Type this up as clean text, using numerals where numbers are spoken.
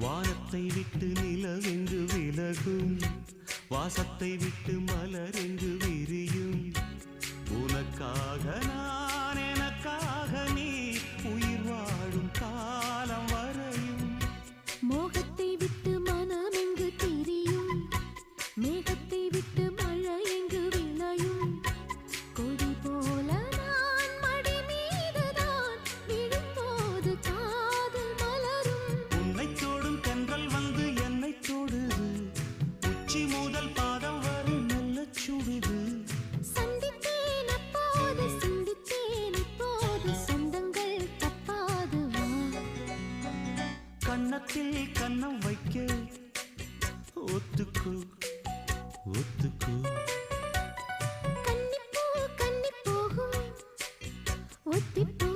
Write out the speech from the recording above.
வானத்தை விட்டு நிலவெங்கு விலகும், வாசத்தை விட்டு மலரெங்கு விரியும். உனக்காக நான், எனக்காக நீ, உயிர் வாழும் காலம் வரையும். மோகத்தை விட்டு மனம் எங்கு திரியும், மேகத்தை விட்டு மழை எங்கு விளையும். கொடி போல நான் மடி மீதுதான் விழும்போது காதல் மலரும். உன்னை தோடும் தென்றல் வந்து என்னை தொடுது, உச்சி முதல் பாதம் வரை நல்ல சுடுது. சந்தித்தேன் அப்போது, சிந்தித்தேன் இப்போது, சொந்தங்கள் தப்பாது வா. கன்னத்தில் கன்னம் வைக்க ஒத்துக்கோ ஒத்துக்கோ. கன்னிப்பூ கன்னி போகும், ஒத்திப்போ